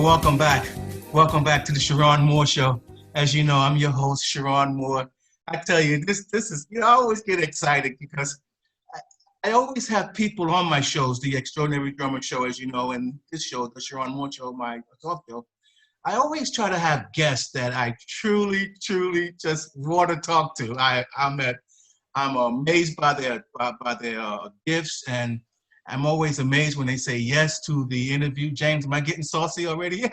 Well, welcome back. Welcome back to the Cheron Moore Show. As you know, I'm your host, Cheron Moore. I tell you, this is, I always get excited because I always have people on my shows, the Extraordinary Drummer Show, as you know, and this show, the Cheron Moore Show, my talk show. I always try to have guests that I truly, truly just want to talk to. I'm amazed by their gifts, and I'm always amazed when they say yes to the interview. James, am I getting saucy already?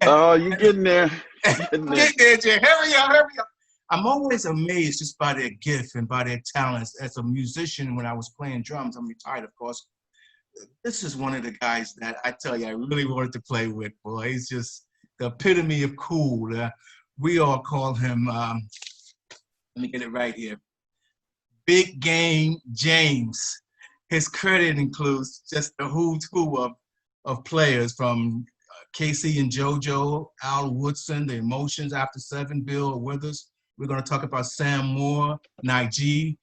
Oh, you getting there. Getting there, Jay. Hurry up, hurry up. I'm always amazed just by their gift and by their talents. As a musician, when I was playing drums, I'm retired, of course. This is one of the guys that I tell you I really wanted to play with. Boy, he's just the epitome of cool. We all call him, let me get it right here, Big Game James. His credit includes just the who's who of players from Casey and JoJo, Al Woodson, The Emotions, After Seven, Bill Withers. We're going to talk about Sam Moore, Nige,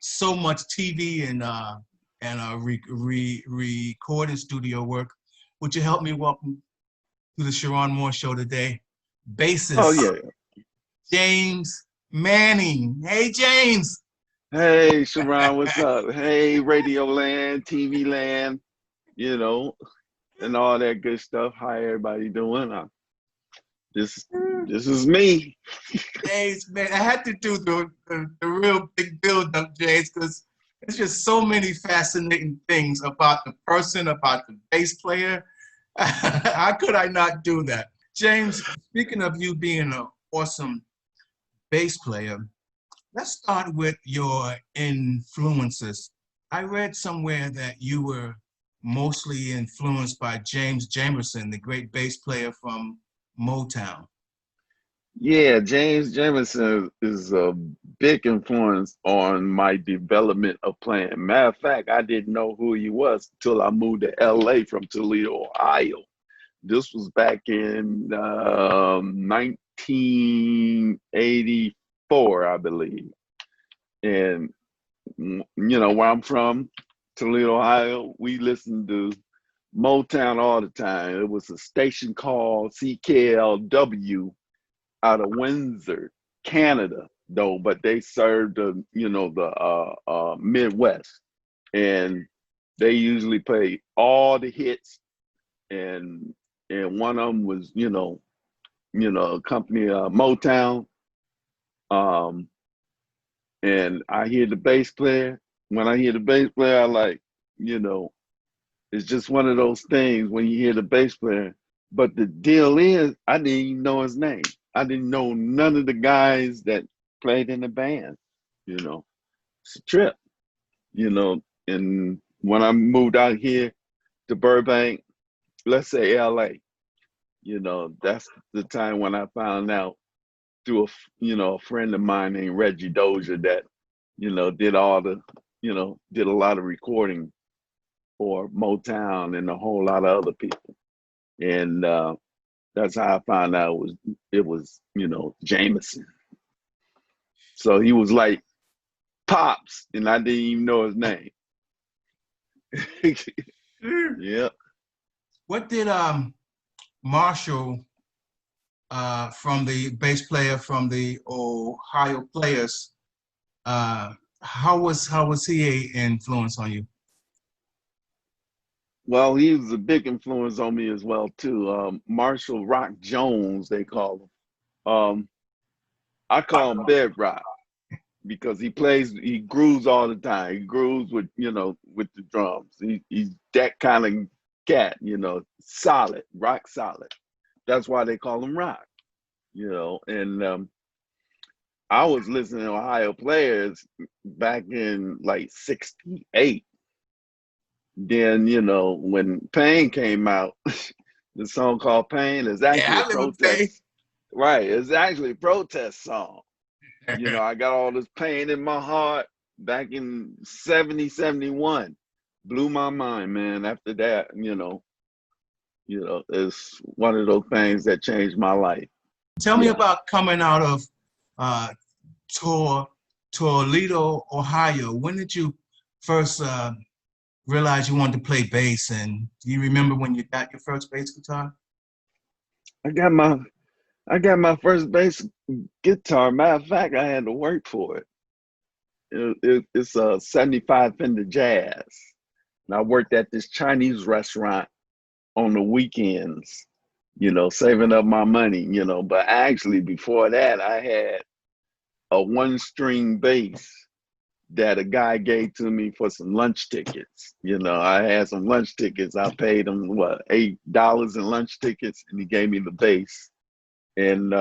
so much TV and recording studio work. Would you help me welcome to the Cheron Moore Show today? Bassist, Oh, yeah. James Manning. Hey, James. Hey, Cheron, what's up? Hey, Radio Land, TV Land, and all that good stuff. How everybody doing? This is me. James, man, I had to do the real big build-up, James, because there's just so many fascinating things about the person, about the bass player. How could I not do that? James, speaking of you being an awesome bass player, let's start with your influences. I read somewhere that you were mostly influenced by James Jamerson, the great bass player from Motown. Yeah, James Jamerson is a big influence on my development of playing. Matter of fact, I didn't know who he was until I moved to LA from Toledo, Ohio. This was back in 1984, I believe. And, where I'm from, Toledo, Ohio, we listened to Motown all the time. It was a station called CKLW out of Windsor, Canada, though, but they served the Midwest, and they usually play all the hits, and one of them was a company Motown, and I hear the bass player. When I hear the bass player, I like, it's just one of those things when you hear the bass player. But the deal is, I didn't even know his name. I didn't know none of the guys that played in the band. It's a trip, And when I moved out here to Burbank, let's say LA, that's the time when I found out through a friend of mine named Reggie Dozier that, did all the, did a lot of recording for Motown and a whole lot of other people. And that's how I found out it was Jamerson. So he was like Pops, and I didn't even know his name. Yeah. What did Marshall, from the bass player from the Ohio Players, how was he an influence on you? Well, he was a big influence on me as well too. Marshall Rock Jones, they call him. I call him Bedrock because he grooves all the time. He grooves with with the drums. He's that kind of cat, solid, rock solid. That's why they call him Rock, And I was listening to Ohio Players back in like '68. Then, when Pain came out, the song called Pain is actually a protest. Right, it's actually a protest song. I got all this pain in my heart back in 70, 71. Blew my mind, man. After that, it's one of those things that changed my life. Tell me about coming out of Toledo, Ohio. When did you first realize you wanted to play bass? And do you remember when you got your first bass guitar? I got my I got my first bass guitar. Matter of fact, I had to work for it. It's a 75 Fender Jazz. And I worked at this Chinese restaurant on the weekends, saving up my money. But actually, before that, I had a one-string bass that a guy gave to me for some lunch tickets. I had some lunch tickets. I paid him, what, $8 in lunch tickets, and he gave me the bass. And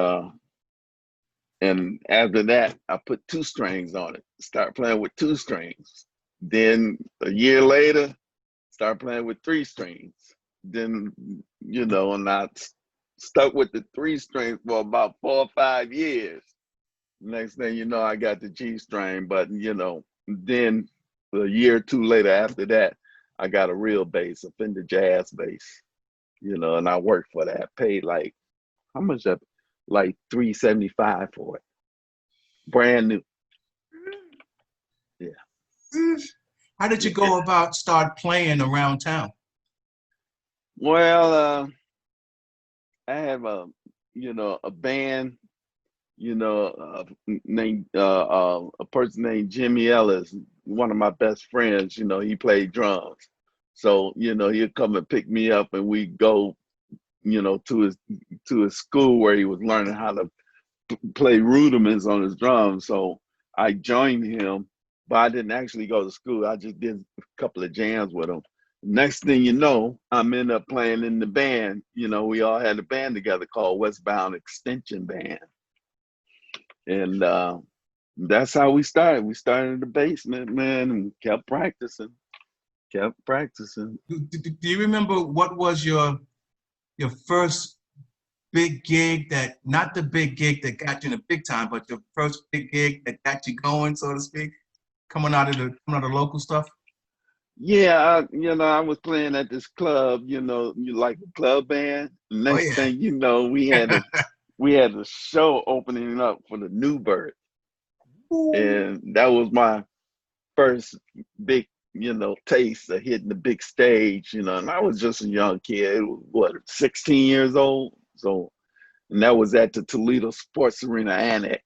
after that, I put two strings on it. Start playing with two strings. Then a year later, start playing with three strings. Then, and I stuck with the three strings for about 4 or 5 years. Next thing you know, I got the G string. But, then a year or two later after that, I got a real bass, a Fender Jazz bass, and I worked for that. Paid like, how much? Like $375 for it. Brand new. Yeah. How did you go about start playing around town? Well, I have a band, named a person named Jimmy Ellis, one of my best friends. He played drums, so he'd come and pick me up, and we go, to his school where he was learning how to play rudiments on his drums. So I joined him, but I didn't actually go to school. I just did a couple of jams with him. Next thing you know, I'm end up playing in the band. We all had a band together called Westbound Extension Band. And that's how we started. We started in the basement, man, and kept practicing. Do you remember what was your first big gig, that not the big gig that got you in the big time, but your first big gig that got you going, so to speak, coming out of the local stuff? Yeah, I was playing at this club, you like a club band. Next thing you know, we had a show opening up for the New Bird. And that was my first big, taste of hitting the big stage, and I was just a young kid, what, 16 years old? So, and that was at the Toledo Sports Arena Annex.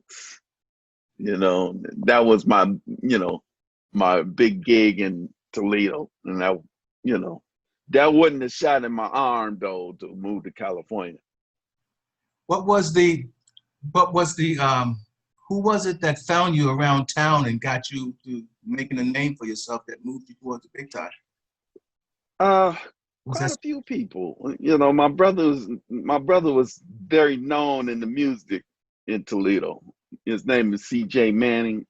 That was my big gig in Toledo. And that wasn't a shot in my arm though to move to California. What was the who was it that found you around town and got you to making a name for yourself that moved you towards the big time? Quite a few people. My brother was very known in the music in Toledo. His name is C.J. Manning,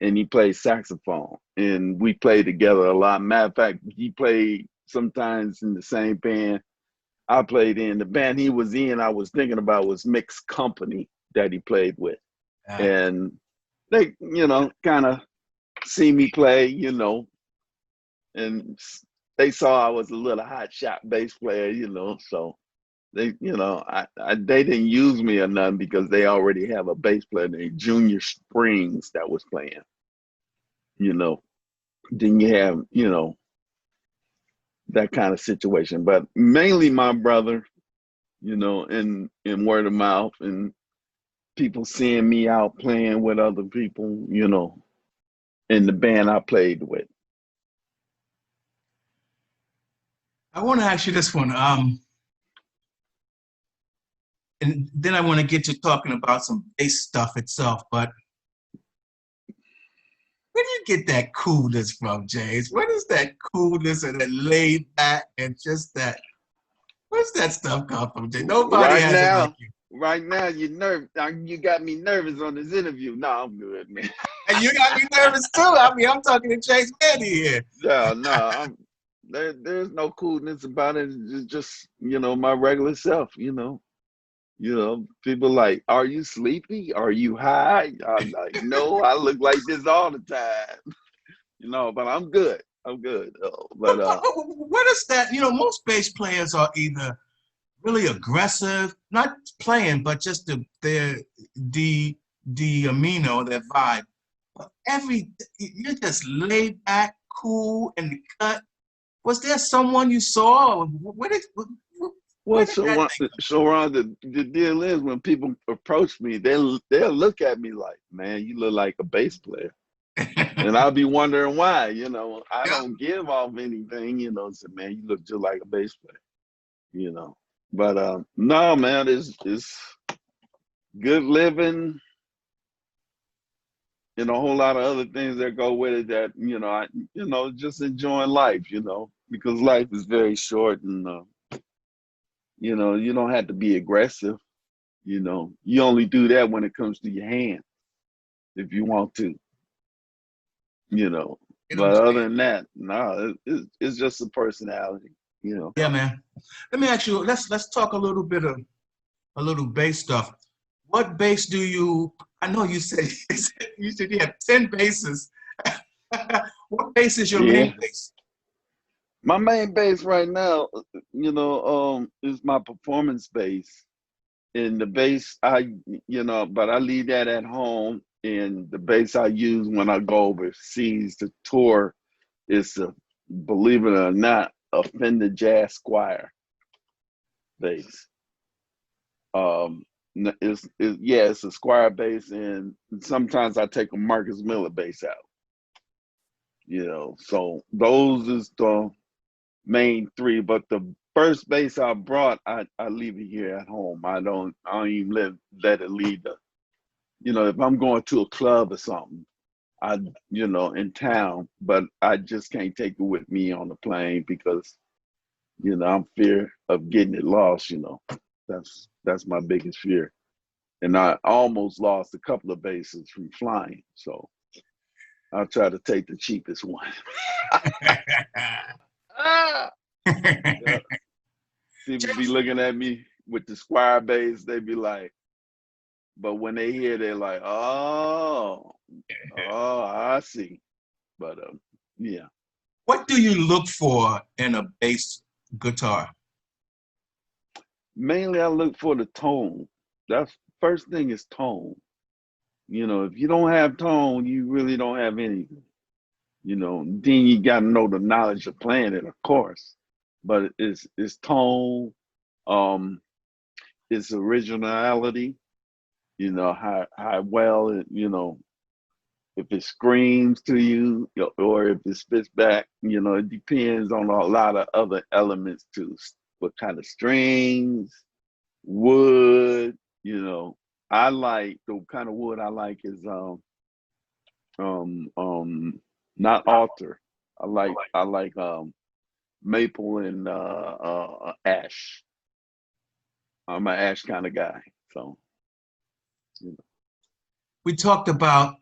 and he plays saxophone. And we played together a lot. Matter of fact, he played sometimes in the same band I played in. The band he was in, I was thinking about, was Mixed Company that he played with. And they, kind of see me play, and they saw I was a little hot shot bass player, so they, they didn't use me or nothing because they already have a bass player named Junior Springs that was playing, Then you have, that kind of situation. But mainly my brother, in word of mouth and people seeing me out playing with other people, in the band I played with. I want to ask you this one, and then I want to get you talking about some bass stuff itself. But where do you get that coolness from, James? Where does that coolness and that laid back and just that? Where's that stuff come from, James? Nobody has it like you. Right now, you got me nervous on this interview. No, I'm good, man. And you got me nervous too. I mean, I'm talking to Chase Manny here. No, there's no coolness about it. It's just, my regular self, people like, are you sleepy? Are you high? I'm like, no, I look like this all the time. But I'm good. But what is that? Most bass players are either really aggressive, not playing, but just the amino, their vibe. But you're just laid back, cool, in the cut. Was there someone you saw? Well, Where did so that Ron, thing so Ron, the deal is when people approach me, they'll look at me like, man, you look like a bass player. come? And I'll be wondering why, I Yeah, don't give off anything, so man, you look just like a bass player, you know. But no, man, it's good living and a whole lot of other things that go with it that, just enjoying life, because life is very short and you don't have to be aggressive, You only do that when it comes to your hand if you want to, you know. get 'em, But other James. than that, no, it's just a personality. Yeah, man. Let me ask you. Let's talk a little bass stuff. What bass do you? I know you said you said you have 10 basses. What bass is your Yeah. main bass? My main base right now, is my performance bass. And the bass but I leave that at home. And the bass I use when I go overseas to tour is believe it or not, a Fender Jazz Squire bass. It's a Squire bass, and sometimes I take a Marcus Miller bass out. So those is the main three. But the first bass I brought, I leave it here at home. I don't even let it leave if I'm going to a club or something, in town, but I just can't take it with me on the plane because, I'm fear of getting it lost. That's my biggest fear. And I almost lost a couple of bases from flying. So I'll try to take the cheapest one. Yeah. People be James, looking at me with the Squire bass, they be like, but when they hear, they're like, oh, I see. But yeah. what do you look for in a bass guitar? Mainly I look for the tone. That's first thing is tone. If you don't have tone, you really don't have anything. Then you gotta know the knowledge of playing it, of course. But it's tone, um, it's originality, how well it, if it screams to you or if it spits back, it depends on a lot of other elements too. What kind of strings, wood, I like the kind of wood I like is um um not altar. I like maple and ash. I'm an ash kind of guy. So We talked about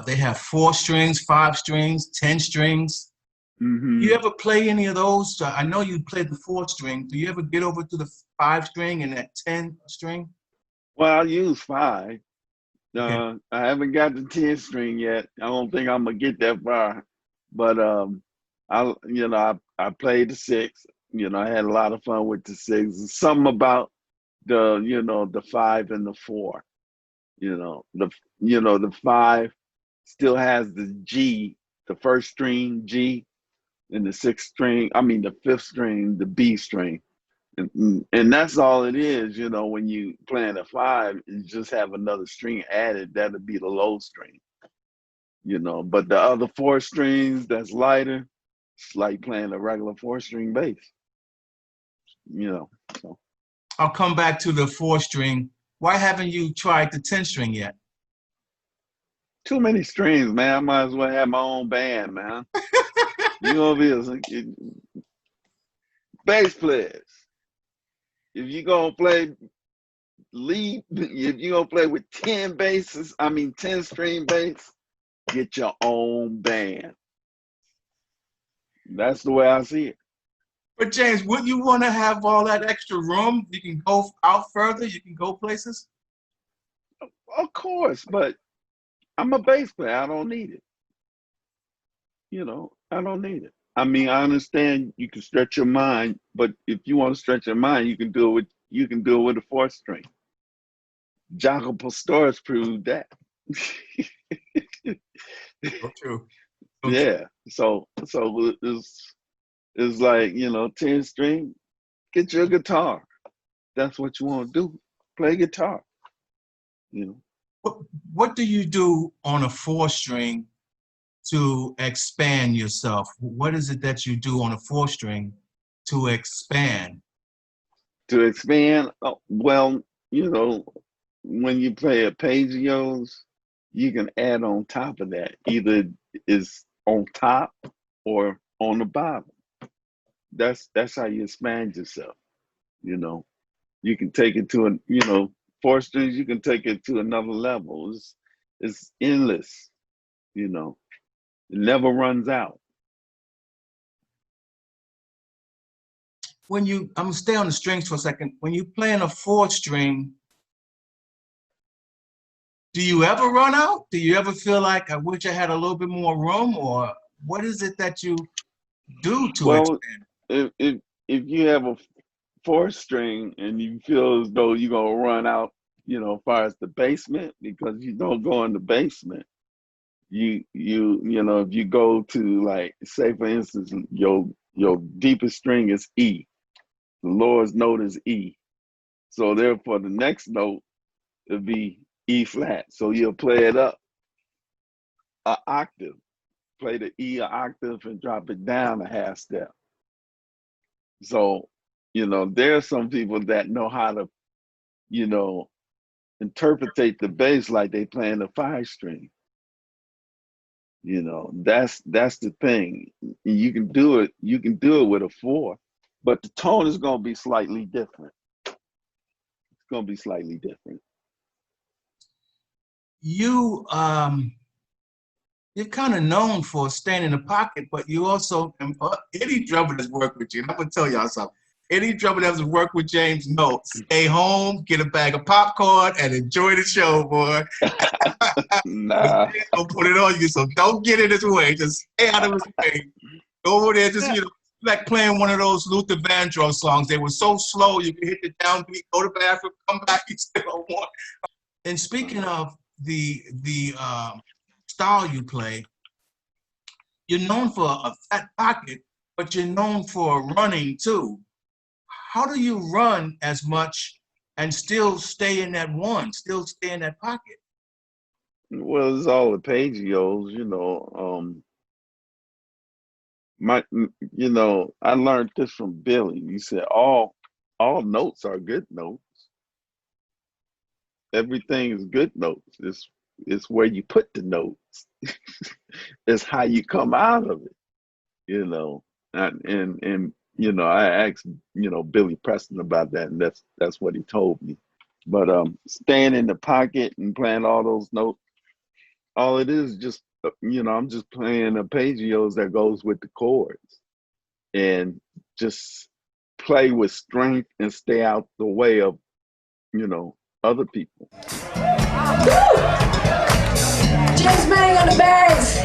they have 4 strings, 5 strings, 10 strings. Do you hmm ever play any of those? I know you played the 4 string. Do you ever get over to the 5 string and that 10 string? well, I use five. Okay. I haven't got the 10 string yet. I don't think I'm gonna get that far. But I played the six. I had a lot of fun with the six. There's something about the five and the four. The five still has the G, the first string G, and the sixth string. I mean the fifth string, the B string. And that's all it is, when you playing a five, you just have another string added, that'll be the low string, But the other 4 strings that's lighter, it's like playing a regular 4 string bass, you know. So I'll come back to the 4 string. Why haven't you tried the 10 string yet? too many strings, man. I might as well have my own band, man. You gonna be a bass players. If you gonna play lead, if you gonna play with 10 basses, 10 string bass, get your own band. That's the way I see it. But James, wouldn't you want to have all that extra room? You can go out further. You can go places. Of course, but I'm a bass player. I don't need it. I don't need it. I understand you can stretch your mind, but if you want to stretch your mind, you can do it with a 4 string. Jaco Pastorius proved that. So true. So true. Yeah. So it's like 10 string. Get your guitar. That's what you want to do. Play guitar. You know. What do you do on a 4-string to expand yourself? What is it that you do on a 4-string to expand? To expand, well, you know, when you play arpeggios, you can add on top of that. Either is on top or on the bottom. That's how you expand yourself. You know, you can take it to 4 strings. You can take it to another level. It's endless. You know, it never runs out. I'm gonna stay on the strings for a second. When you play in a 4-string, do you ever run out? Do you ever feel like I wish I had a little bit more room, or what is it that you do to expand? If you have a 4-string and you feel as though you're gonna run out, as far as the basement, because you don't go in the basement. If you go to, like, say for instance, your deepest string is E. The lowest note is E. So therefore the next note will be E flat. So you'll play it up an octave, play the E an octave and drop it down a half step. So, there are some people that know how to, interpretate the bass like they playing a 5-string. That's the thing. You can do it with a 4, but the tone is gonna be slightly different. It's gonna be slightly different. You're kind of known for staying in the pocket, but you also, any drummer that's worked with you, and I'm gonna tell y'all something. Any drummer that's worked with James knows, stay home, get a bag of popcorn, and enjoy the show, boy. Nah. Don't put it on you, so don't get in his way. Just stay out of his way. Go over there, just, like playing one of those Luther Vandross songs. They were so slow, you could hit the downbeat, go to the bathroom, come back, you still don't want. And speaking of the style you play, you're known for a fat pocket, but you're known for running too. How do you run as much and still stay in that still stay in that pocket? Well, it's all arpeggios, I learned this from Billy. He said all notes are good notes. Everything is good notes. It's where you put the notes. It's how you come out of it, and I asked, Billy Preston about that, and that's what he told me. But staying in the pocket and playing all those notes, all it is just, I'm just playing arpeggios that goes with the chords, and just play with strength and stay out the way of, other people. James Manning on the bass.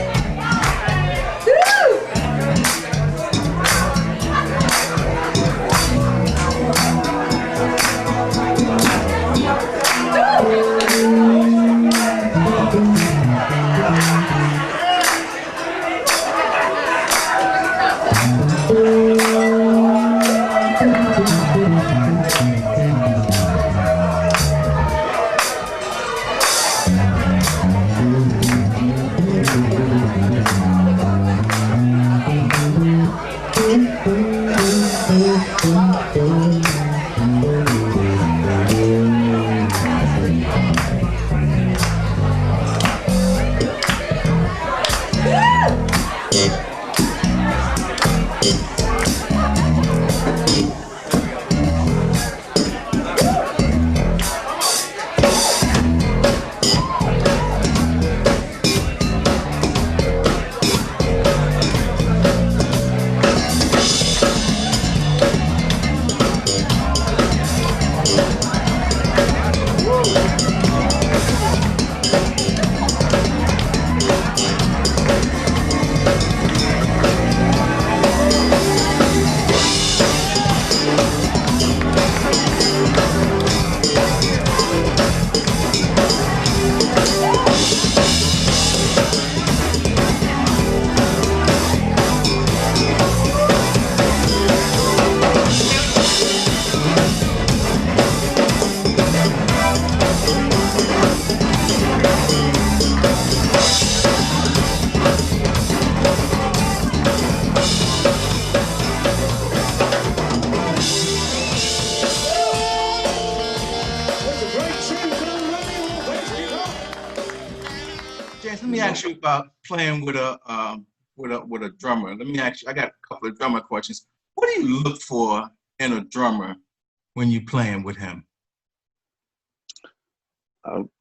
you about playing with a drummer. Let me ask you. I got a couple of drummer questions. What do you look for in a drummer when you're playing with him?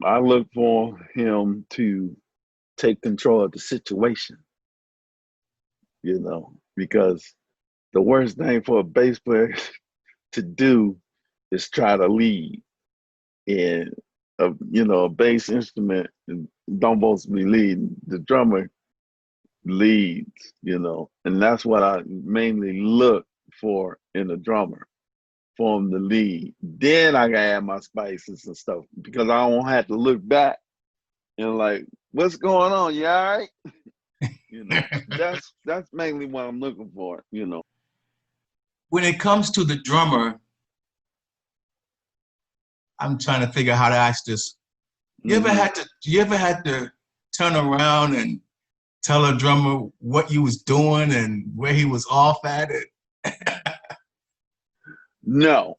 I look for him to take control of the situation, because the worst thing for a bass player to do is try to lead. And a bass instrument don't supposed to be leading. The drummer leads, and that's what I mainly look for in a drummer, for him to lead. Then I can add my spices and stuff because I don't have to look back and like, what's going on? You all right? That's mainly what I'm looking for. When it comes to the drummer, I'm trying to figure out how to ask this. You ever had to turn around and tell a drummer what you was doing and where he was off at it? No,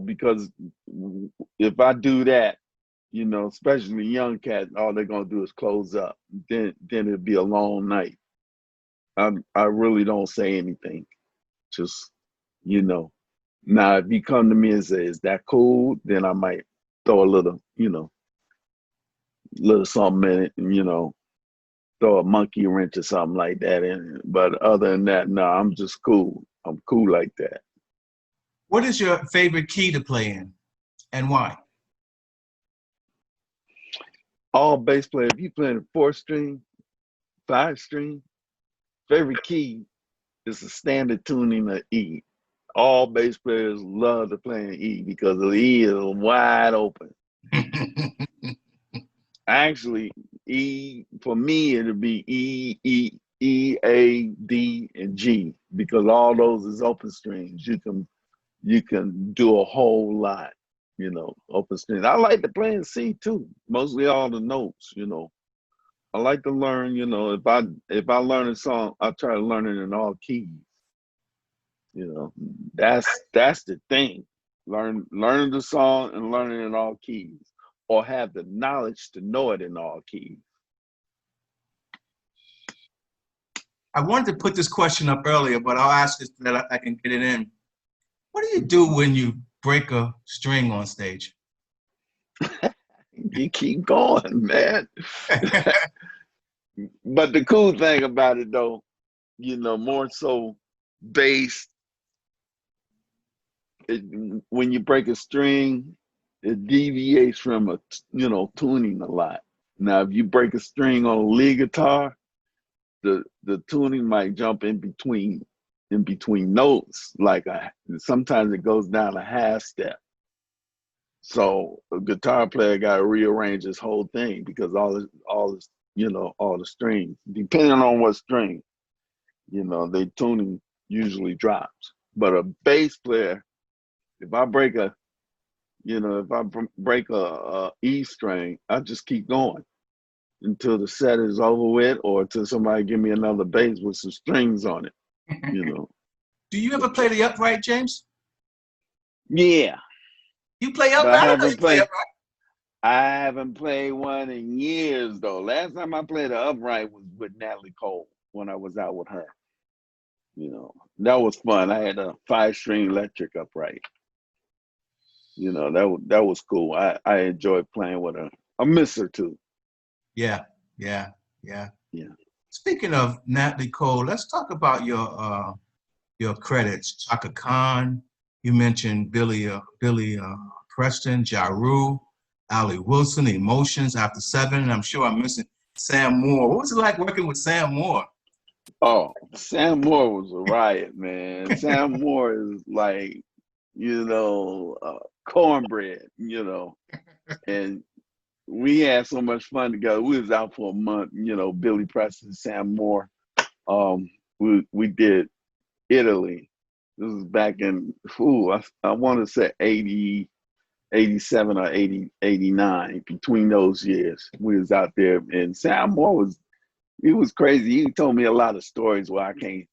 because if I do that, especially young cats, all they're gonna do is close up. Then it'd be a long night. I really don't say anything. Just, Now if you come to me and say, "Is that cool?" Then I might throw a little, little something in it, and throw a monkey wrench or something like that in it. But other than that, no, I'm just cool. I'm cool like that. What is your favorite key to play in and why? All bass players, if you playing a 4-string, 5-string, favorite key is the standard tuning of E. All bass players love to play in E because the E is wide open. Actually, E, for me, it'll be E, A, D, and G, because all those is open strings. You can do a whole lot, open strings. I like to play in C too, mostly all the notes, I like to learn, if I learn a song, I try to learn it in all keys. That's the thing. Learning the song and learning in all keys, or have the knowledge to know it in all keys. I wanted to put this question up earlier, but I'll ask it so that I can get it in. What do you do when you break a string on stage? You keep going, man. But the cool thing about it, though, more so bass, when you break a string, it deviates from tuning a lot. Now, if you break a string on a lead guitar, the tuning might jump in between notes. Like sometimes it goes down a half step. So a guitar player got to rearrange his whole thing because all the strings, depending on what string, they tuning usually drops. But a bass player, if I break a E string, I just keep going until the set is over with, or until somebody give me another bass with some strings on it. Do you ever play the upright, James? Yeah. You play upright? I haven't played one in years though. Last time I played the upright was with Natalie Cole when I was out with her. That was fun. I had a 5-string electric upright. That was cool. I enjoyed playing with her. I miss her too. Yeah. Speaking of Natalie Cole, let's talk about your credits. Chaka Khan, you mentioned Billy Preston, Ja Rule, Allie Wilson, Emotions, After 7, and I'm sure I'm missing Sam Moore. What was it like working with Sam Moore? Oh, Sam Moore was a riot, man. Sam Moore is like, cornbread, and we had so much fun together. We was out for a month, Billy Preston, Sam Moore. We did Italy. This was back in, I want to say 80, 87 or 80, 89. Between those years, we was out there, and Sam Moore he was crazy. He told me a lot of stories where I can't,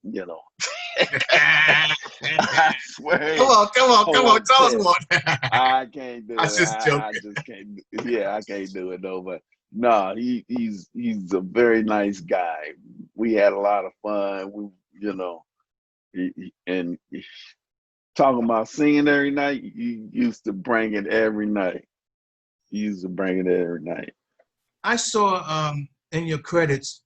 I swear. Come on, tell us one. I can't do it. I just joking. I just can't. Yeah, I can't do it though. But Nah, he's a very nice guy. We had a lot of fun. We, you know, and talking about singing every night, he used to bring it every night. He used to bring it every night. I saw in your credits,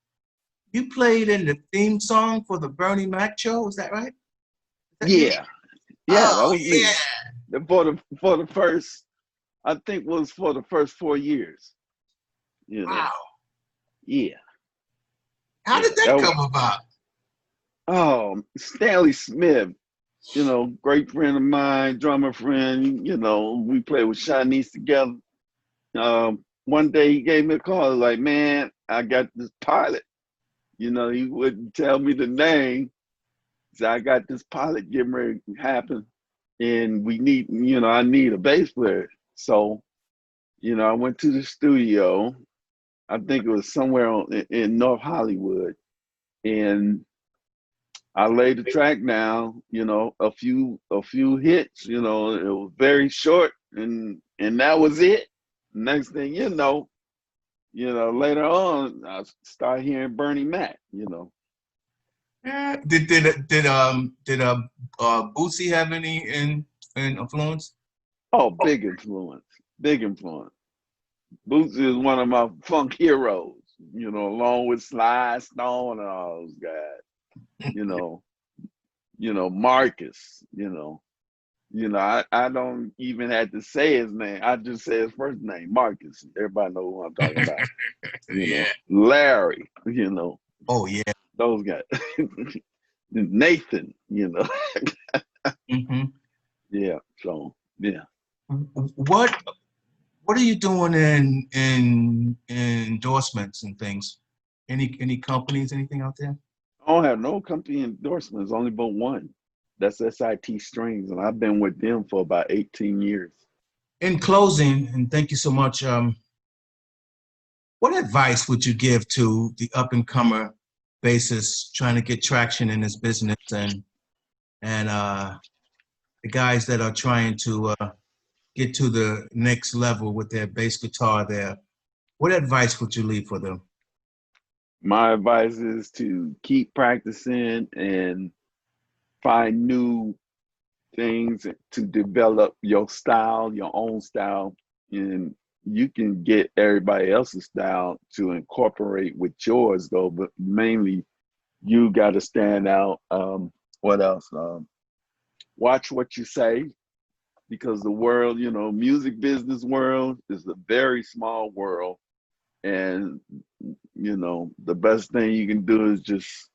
you played in the theme song for the Bernie Mac show. Is that right? Is that you? Yeah, yeah, that Oh was me. yeah! For the first, I think was for the first 4 years. You know, Wow. yeah, How yeah. did that That was, come about? oh, Stanley Smith, you know, great friend of mine, drummer friend. You know, we played with Shanice together. One day he gave me a call, like, man, I got this pilot. You know, he wouldn't tell me the name. So I got this pilot getting ready to happen, and we need, you know, I need a bass player. So, you know, I went to the studio. I think it was somewhere in North Hollywood, and I laid the track down. You know, a few hits. You know, it was very short, and that was it. Next thing you know, later on, I start hearing Bernie Mac. You know. Yeah. Did Bootsy have any influence? Oh, big influence, big influence. Bootsy is one of my funk heroes, you know, along with Sly Stone and all those guys, you know, Marcus, I don't even have to say his name. I just say his first name, Marcus. Everybody know who I'm talking about. Yeah. Larry, Oh yeah. those guys. Nathan, Hmm. yeah. So yeah. What are you doing in endorsements and things? Any companies, anything out there? I don't have no company endorsements, only but one. That's SIT Strings, and I've been with them for about 18 years. In closing, and thank you so much. What advice would you give to the up and comer bassist trying to get traction in this business, and the guys that are trying to get to the next level with their bass guitar there? What advice would you leave for them? My advice is to keep practicing and find new things to develop your style, your own style, and you can get everybody else's style to incorporate with yours though, but mainly you got to stand out. What else? Watch what you say, because the world, music business world is a very small world, and the best thing you can do is just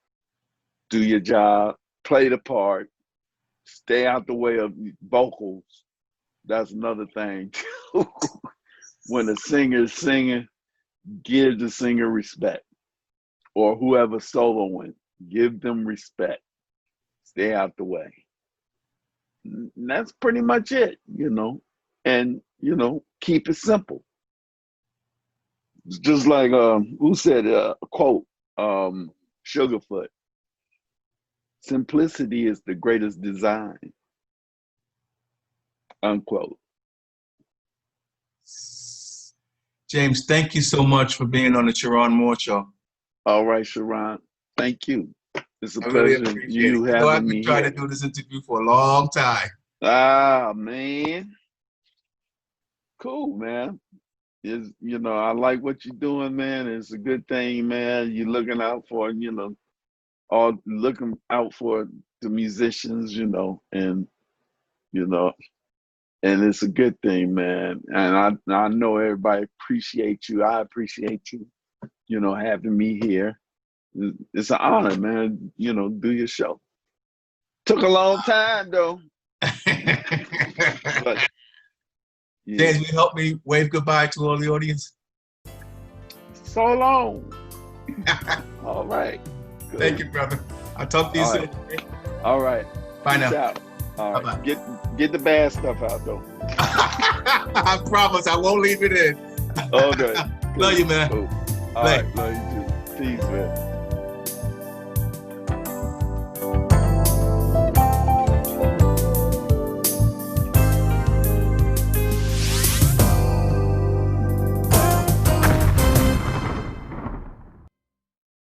do your job, play the part, stay out the way of vocals. That's another thing too. When a singer is singing, give the singer respect, or whoever soloing, give them respect. Stay out the way. And that's pretty much it, and keep it simple. It's just like who said a quote, Sugarfoot, simplicity is the greatest design, unquote. James, thank you so much for being on the Cheron Moore Show. All right, Cheron, thank you. It's a I really pleasure appreciate you it. I've having been me trying here. to do this interview for a long time. Ah, man. Cool, man. I like what you're doing, man. It's a good thing, man. You're looking out for, looking out for the musicians, and and it's a good thing, man. And I know everybody appreciates you. I appreciate you, having me here. It's an honor, man. Do your show. Took a long time though. But yeah. James, will you help me wave goodbye to all the audience? So long. All right. Good. Thank you, brother. I'll talk to you soon. Right. All right. Bye Peace now. out. All right. Bye-bye. Get the bad stuff out though. I promise I won't leave it in. Okay. Love you, man. Cool. All right. Love you too. Peace, man.